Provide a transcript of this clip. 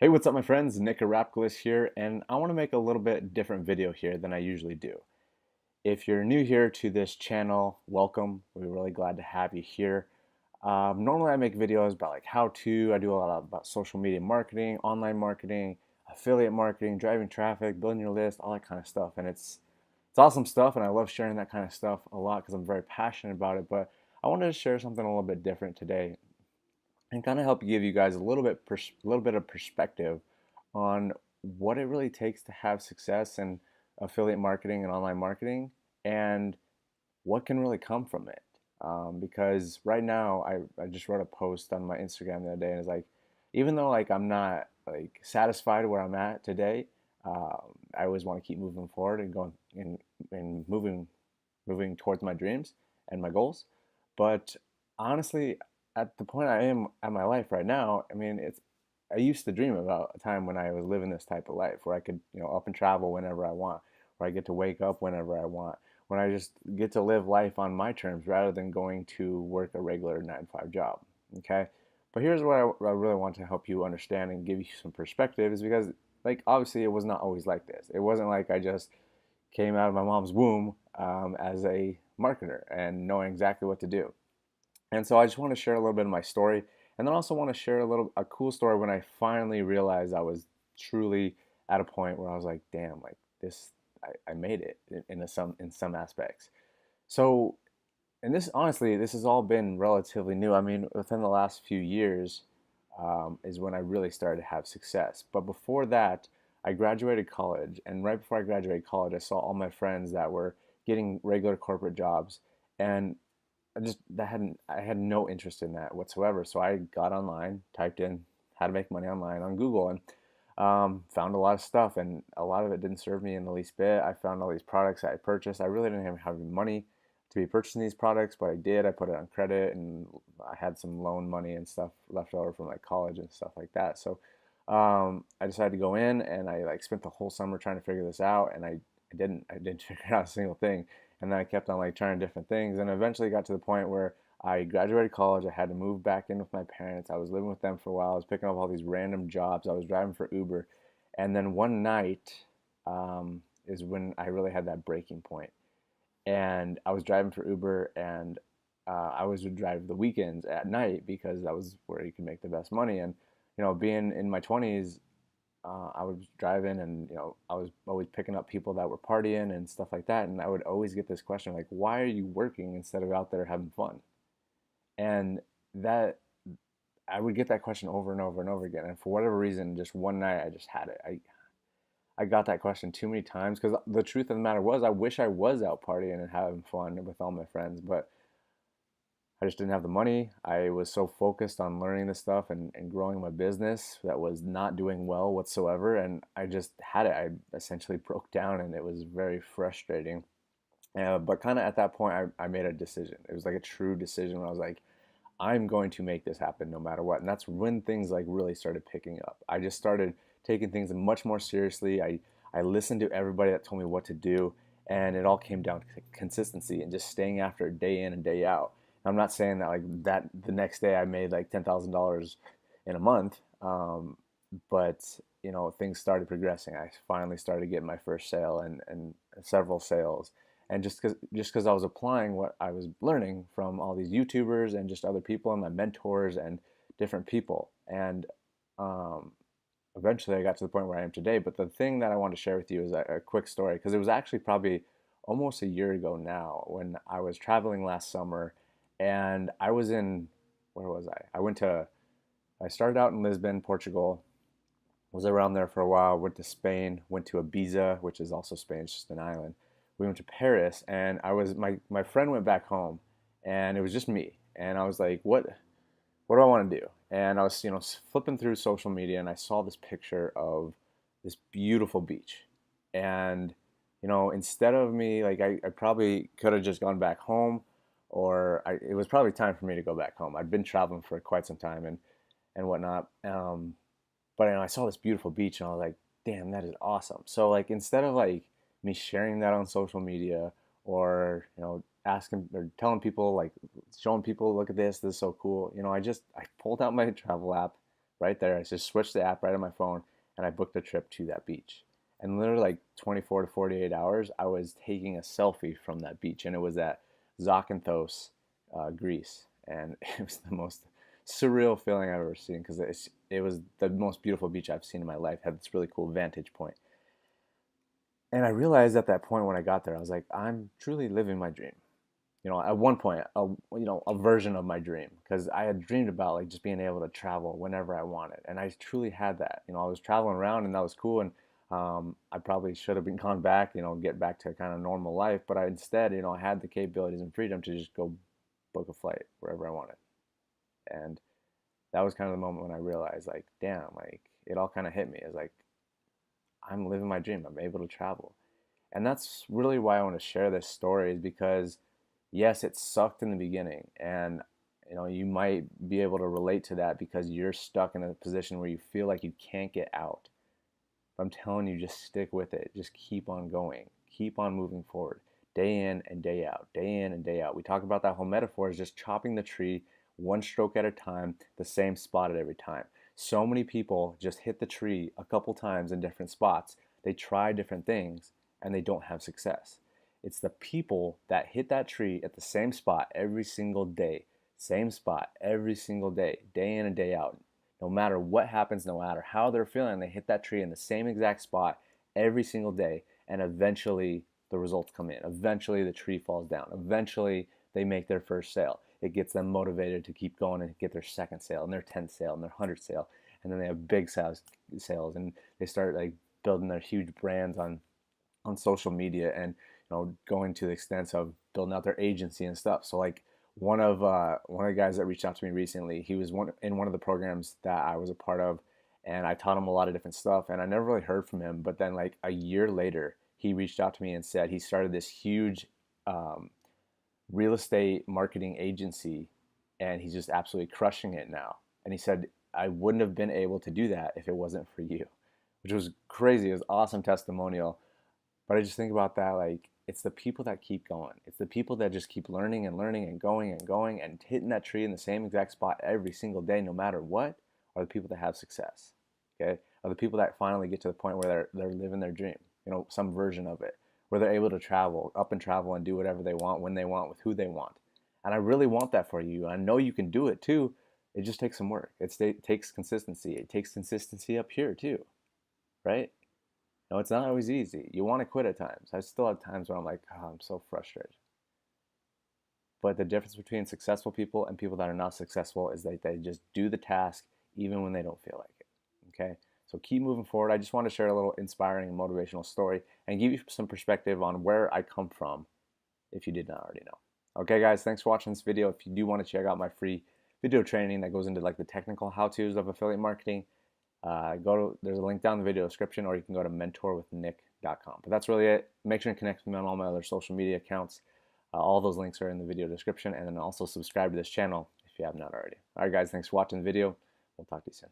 Hey, what's up, my friends? Nick Arapkalis here, and I want to make a little bit different video here than I usually do. If you're new here to this channel, welcome. We're really glad to have you here. Normally, I make videos about like how-to. I do a lot about social media marketing, online marketing, affiliate marketing, driving traffic, building your list, all that kind of stuff. And it's awesome stuff, and I love sharing that kind of stuff a lot because I'm very passionate about it. But I wanted to share something a little bit different today and kind of help give you guys a little bit of perspective on what it really takes to have success in affiliate marketing and online marketing and what can really come from it. Because right now I just wrote a post on my Instagram the other day and it's like, even though like I'm not like satisfied where I'm at today, I always want to keep moving forward and going and moving towards my dreams and my goals. But honestly, at the point I am at my life right now, I mean, I used to dream about a time when I was living this type of life where I could, up and travel whenever I want, where I get to wake up whenever I want, when I just get to live life on my terms rather than going to work a regular 9 to 5 job. Okay. But here's what I really want to help you understand and give you some perspective is because, like, obviously it was not always like this. It wasn't like I just came out of my mom's womb as a marketer and knowing exactly what to do. And so I just want to share a little bit of my story, and then also want to share a cool story when I finally realized I was truly at a point where I was like, damn, like this, I made it in some aspects. So, and this honestly, this has all been relatively new. I mean, within the last few years is when I really started to have success. But before that, I graduated college, and right before I graduated college, I saw all my friends that were getting regular corporate jobs, and I had no interest in that whatsoever. So I got online, typed in how to make money online on Google, and found a lot of stuff, and a lot of it didn't serve me in the least bit. I found all these products that I purchased. I really didn't even have any money to be purchasing these products, but I did. I put it on credit, and I had some loan money and stuff left over from like college and stuff like that. So I decided to go in, and I like spent the whole summer trying to figure this out, and I didn't figure out a single thing. And then I kept on like trying different things, and eventually got to the point where I graduated college. I had to move back in with my parents. I was living with them for a while. I was picking up all these random jobs. I was driving for Uber, and then one night is when I really had that breaking point. And I was driving for Uber, and I always would drive the weekends at night because that was where you could make the best money. And being in my 20s, I was driving, and I was always picking up people that were partying and stuff like that. And I would always get this question like, "Why are you working instead of out there having fun?" And that I would get that question over and over and over again. And for whatever reason, just one night I just had it. I got that question too many times because the truth of the matter was I wish I was out partying and having fun with all my friends, but I just didn't have the money. I was so focused on learning this stuff and growing my business that was not doing well whatsoever. And I just had it. I essentially broke down, and it was very frustrating. But kind of at that point, I made a decision. It was like a true decision where I was like, I'm going to make this happen no matter what. And that's when things like really started picking up. I just started taking things much more seriously. I listened to everybody that told me what to do, and it all came down to consistency and just staying after it day in and day out. I'm not saying that like that the next day I made like $10,000 in a month, but things started progressing. I finally started getting my first sale and several sales, and just because I was applying what I was learning from all these YouTubers and just other people and my mentors and different people, and um, eventually I got to the point where I am today. But the thing that I want to share with you is a quick story because it was actually probably almost a year ago now when I was traveling last summer, and I was in where was I? I started out in Lisbon, Portugal, was around there for a while, went to Spain, went to Ibiza, which is also Spain, it's just an island. We went to Paris, and my friend went back home, and it was just me. And I was like, what do I want to do? And I was, flipping through social media, and I saw this picture of this beautiful beach. And, instead of me, like, I probably could have just gone back home, it was probably time for me to go back home. I'd been traveling for quite some time and whatnot. But I saw this beautiful beach, and I was like, damn, that is awesome. So like instead of like me sharing that on social media, or asking or telling people, like showing people, look at this is so cool. I pulled out my travel app, right there. I just switched the app right on my phone and I booked a trip to that beach. And literally like 24 to 48 hours, I was taking a selfie from that beach, and it was at Zakynthos, Greece, and it was the most surreal feeling I've ever seen because it was the most beautiful beach I've seen in my life. It had this really cool vantage point, and I realized at that point when I got there, I was like, I'm truly living my dream. At one point, a version of my dream, because I had dreamed about like just being able to travel whenever I wanted, and I truly had that. I was traveling around, and that was cool, and I probably should have been gone back, get back to kind of normal life, but I instead, I had the capabilities and freedom to just go book a flight wherever I wanted, and that was kind of the moment when I realized, like, damn, like it all kind of hit me. It's like I'm living my dream. I'm able to travel. And that's really why I want to share this story, is because yes, it sucked in the beginning, and you might be able to relate to that because you're stuck in a position where you feel like you can't get out. But I'm telling you, just stick with it. Just keep on going. Keep on moving forward. Day in and day out. Day in and day out. We talk about that whole metaphor is just chopping the tree one stroke at a time, the same spot at every time. So many people just hit the tree a couple times in different spots. They try different things and they don't have success. It's the people that hit that tree at the same spot every single day, same spot every single day, day in and day out. No matter what happens, no matter how they're feeling, they hit that tree in the same exact spot every single day, and eventually the results come in. Eventually the tree falls down. Eventually they make their first sale. It gets them motivated to keep going and get their second sale and their 10th sale and their 100th sale. And then they have big sales, and they start like building their huge brands on social media, and going to the extent of building out their agency and stuff. So like one of the guys that reached out to me recently, he was in one of the programs that I was a part of, and I taught him a lot of different stuff, and I never really heard from him. But then like a year later, he reached out to me and said he started this huge real estate marketing agency, and he's just absolutely crushing it now. And he said, I wouldn't have been able to do that if it wasn't for you, which was crazy. It was awesome testimonial. But I just think about that, like, it's the people that keep going. It's the people that just keep learning and learning and going and hitting that tree in the same exact spot every single day, no matter what, are the people that have success. Okay? Are the people that finally get to the point where they're living their dream, some version of it, where they're able to travel, up and travel and do whatever they want, when they want, with who they want. And I really want that for you. I know you can do it too. It just takes some work. It takes consistency. It takes consistency up here too, right? No, it's not always easy. You want to quit at times. I still have times where I'm like, oh, I'm so frustrated. But the difference between successful people and people that are not successful is that they just do the task even when they don't feel like it. Okay? So keep moving forward. I just want to share a little inspiring and motivational story and give you some perspective on where I come from if you did not already know. Okay, guys, thanks for watching this video. If you do want to check out my free video training that goes into like the technical how-tos of affiliate marketing, there's a link down in the video description, or you can go to mentorwithnick.com. But that's really it. Make sure to connect with me on all my other social media accounts. All those links are in the video description, and then also subscribe to this channel if you have not already. All right, guys, thanks for watching the video. We'll talk to you soon.